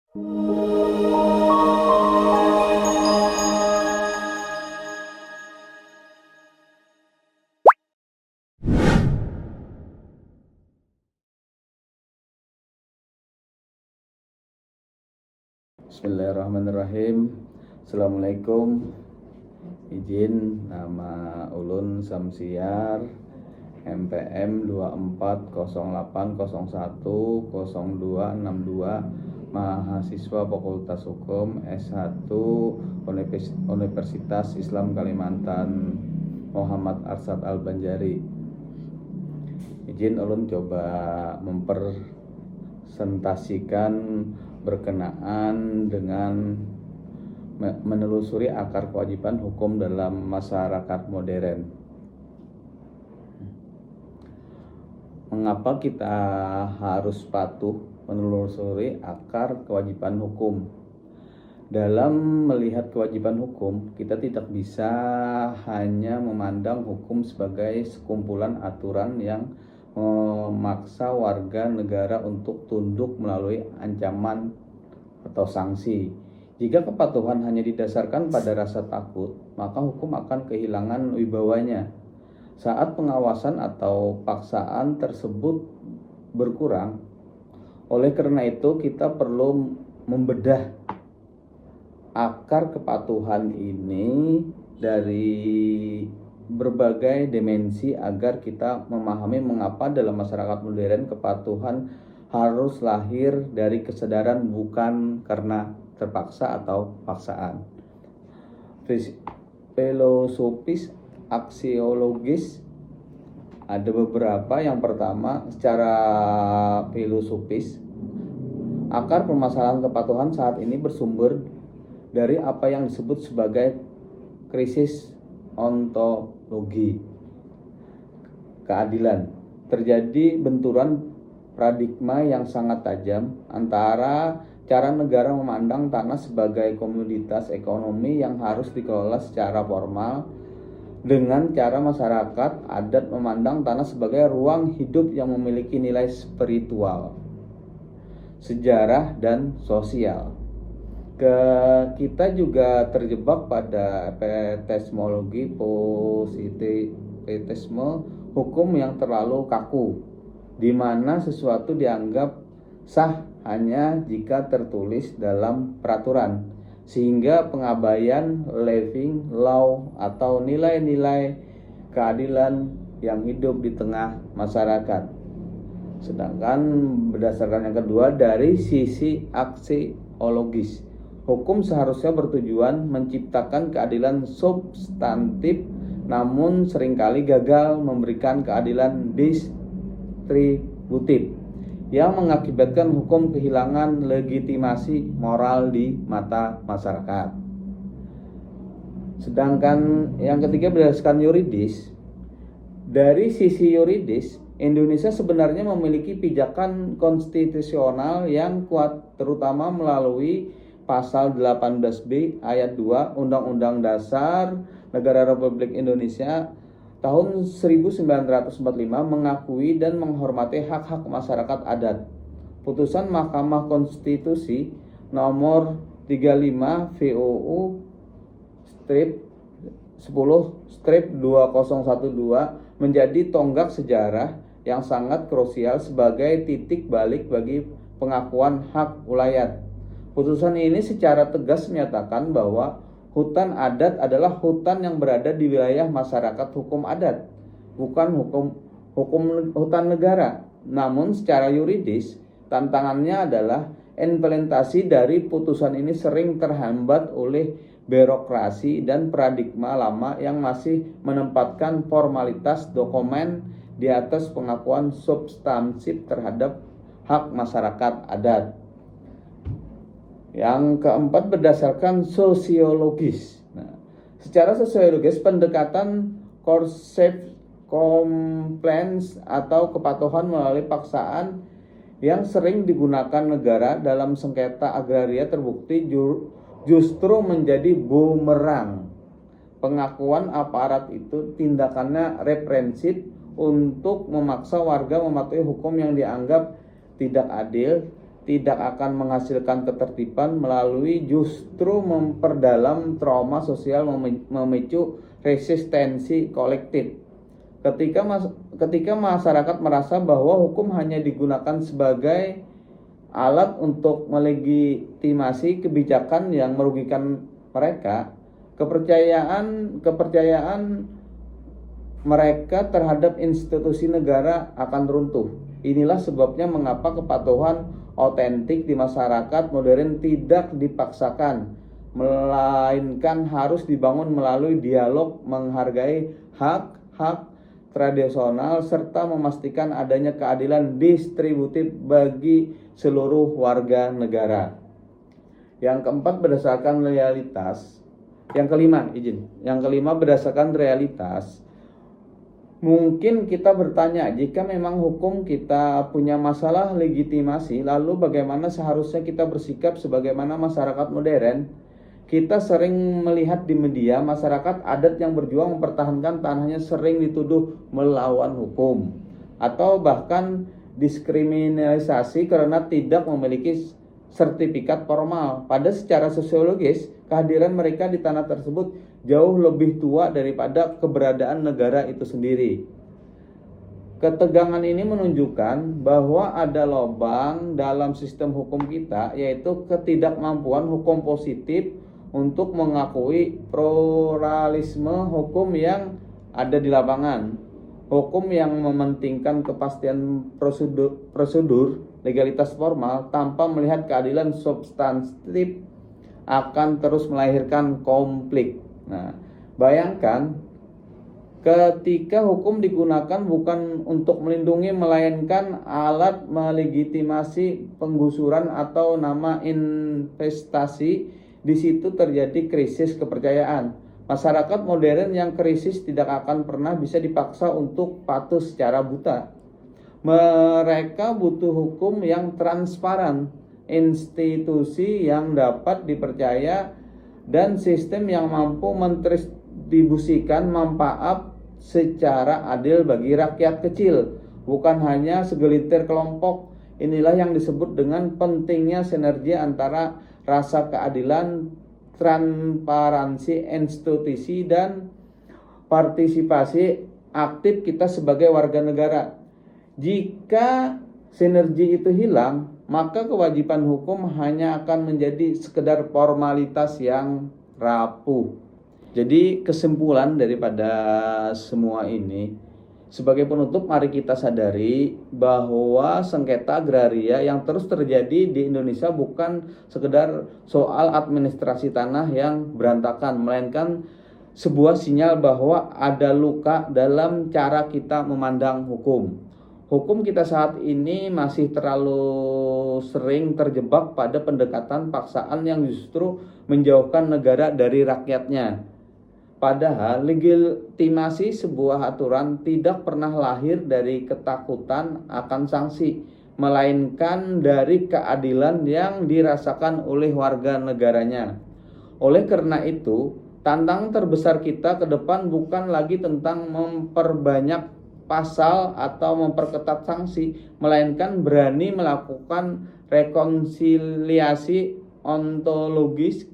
Bismillahirrahmanirrahim. Assalamualaikum. Izin nama ulun Samsiar, MPM 2408010262, mahasiswa Fakultas Hukum S1 Universitas Islam Kalimantan, Muhammad Arsyad Al-Banjari. Izin ulun coba mempresentasikan berkenaan dengan menelusuri akar kewajiban hukum dalam masyarakat modern. Mengapa kita harus patuh menelusuri akar kewajiban hukum? Dalam melihat kewajiban hukum, kita tidak bisa hanya memandang hukum sebagai sekumpulan aturan yang memaksa warga negara untuk tunduk melalui ancaman atau sanksi. Jika kepatuhan hanya didasarkan pada rasa takut, maka hukum akan kehilangan wibawanya. Saat pengawasan atau paksaan tersebut berkurang, oleh karena itu kita perlu membedah akar kepatuhan ini dari berbagai dimensi agar kita memahami mengapa dalam masyarakat modern kepatuhan harus lahir dari kesadaran bukan karena terpaksa atau paksaan. Filosofis aksiologis ada beberapa. Yang pertama, secara filosofis, akar permasalahan kepatuhan saat ini bersumber dari apa yang disebut sebagai krisis ontologi keadilan. Terjadi benturan paradigma yang sangat tajam antara cara negara memandang tanah sebagai komoditas ekonomi yang harus dikelola secara formal dengan cara masyarakat adat memandang tanah sebagai ruang hidup yang memiliki nilai spiritual, sejarah, dan sosial. Kita juga terjebak pada epistemologi positivisme hukum yang terlalu kaku, di mana sesuatu dianggap sah hanya jika tertulis dalam peraturan, sehingga pengabaian living law atau nilai-nilai keadilan yang hidup di tengah masyarakat. Sedangkan berdasarkan yang kedua, dari sisi aksiologis, hukum seharusnya bertujuan menciptakan keadilan substantif, namun seringkali gagal memberikan keadilan distributif yang mengakibatkan hukum kehilangan legitimasi moral di mata masyarakat. Sedangkan yang ketiga, berdasarkan yuridis, dari sisi yuridis, Indonesia sebenarnya memiliki pijakan konstitusional yang kuat, terutama melalui Pasal 18B ayat 2 Undang-Undang Dasar Negara Republik Indonesia tahun 1945 mengakui dan menghormati hak-hak masyarakat adat. Putusan Mahkamah Konstitusi nomor 35 VUU strip 10 strip 2012 menjadi tonggak sejarah yang sangat krusial sebagai titik balik bagi pengakuan hak ulayat. Putusan ini secara tegas menyatakan bahwa hutan adat adalah hutan yang berada di wilayah masyarakat hukum adat, bukan hukum hutan negara. Namun secara yuridis, tantangannya adalah implementasi dari putusan ini sering terhambat oleh birokrasi dan paradigma lama yang masih menempatkan formalitas dokumen di atas pengakuan substansif terhadap hak masyarakat adat. Yang keempat, berdasarkan sosiologis. Secara sosiologis, pendekatan coercive compliance atau kepatuhan melalui paksaan yang sering digunakan negara dalam sengketa agraria terbukti justru menjadi bumerang. Pengakuan aparat itu tindakannya represif untuk memaksa warga mematuhi hukum yang dianggap tidak adil, tidak akan menghasilkan ketertiban, melalui justru memperdalam trauma sosial, memicu resistensi kolektif. Ketika masyarakat merasa bahwa hukum hanya digunakan sebagai alat untuk melegitimasi kebijakan yang merugikan mereka, kepercayaan mereka terhadap institusi negara akan runtuh. Inilah sebabnya mengapa kepatuhan otentik di masyarakat modern tidak dipaksakan, melainkan harus dibangun melalui dialog, menghargai hak-hak tradisional, serta memastikan adanya keadilan distributif bagi seluruh warga negara. Yang keempat, berdasarkan realitas. Yang kelima, berdasarkan realitas. Mungkin kita bertanya, jika memang hukum kita punya masalah legitimasi, lalu bagaimana seharusnya kita bersikap sebagaimana masyarakat modern? Kita sering melihat di media, masyarakat adat yang berjuang mempertahankan tanahnya sering dituduh melawan hukum, atau bahkan diskriminalisasi karena tidak memiliki sertifikat formal. Pada secara sosiologis, kehadiran mereka di tanah tersebut jauh lebih tua daripada keberadaan negara itu sendiri. Ketegangan ini menunjukkan bahwa ada lubang dalam sistem hukum kita, yaitu ketidakmampuan hukum positif untuk mengakui pluralisme hukum yang ada di lapangan. Hukum yang mementingkan kepastian prosedur, legalitas formal tanpa melihat keadilan substantif akan terus melahirkan konflik. Nah, bayangkan ketika hukum digunakan bukan untuk melindungi, melainkan alat melegitimasi penggusuran atau nama investasi, di situ terjadi krisis kepercayaan. Masyarakat modern yang krisis tidak akan pernah bisa dipaksa untuk patuh secara buta. Mereka butuh hukum yang transparan, institusi yang dapat dipercaya, dan sistem yang mampu mendistribusikan manfaat secara adil bagi rakyat kecil, bukan hanya segelintir kelompok. Inilah yang disebut dengan pentingnya sinergi antara rasa keadilan, transparansi institusi, dan partisipasi aktif kita sebagai warga negara. Jika sinergi itu hilang, maka kewajiban hukum hanya akan menjadi sekedar formalitas yang rapuh. Jadi kesimpulan daripada semua ini, sebagai penutup, mari kita sadari bahwa sengketa agraria yang terus terjadi di Indonesia bukan sekedar soal administrasi tanah yang berantakan, melainkan sebuah sinyal bahwa ada luka dalam cara kita memandang hukum. Hukum kita saat ini masih terlalu sering terjebak pada pendekatan paksaan yang justru menjauhkan negara dari rakyatnya. Padahal legitimasi sebuah aturan tidak pernah lahir dari ketakutan akan sanksi, melainkan dari keadilan yang dirasakan oleh warga negaranya. Oleh karena itu, tantangan terbesar kita ke depan bukan lagi tentang memperbanyak pasal atau memperketat sanksi, melainkan berani melakukan rekonsiliasi ontologis.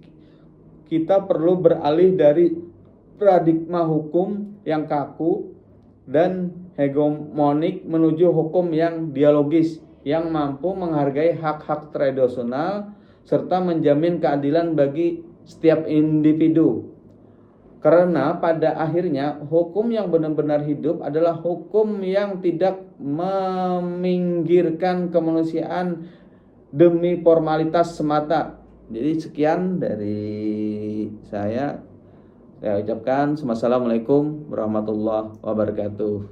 Kita perlu beralih dari paradigma hukum yang kaku dan hegemonik menuju hukum yang dialogis, yang mampu menghargai hak-hak tradisional serta menjamin keadilan bagi setiap individu. Karena pada akhirnya hukum yang benar-benar hidup adalah hukum yang tidak meminggirkan kemanusiaan demi formalitas semata. Jadi sekian dari saya ucapkan Assalamualaikum warahmatullahi wabarakatuh.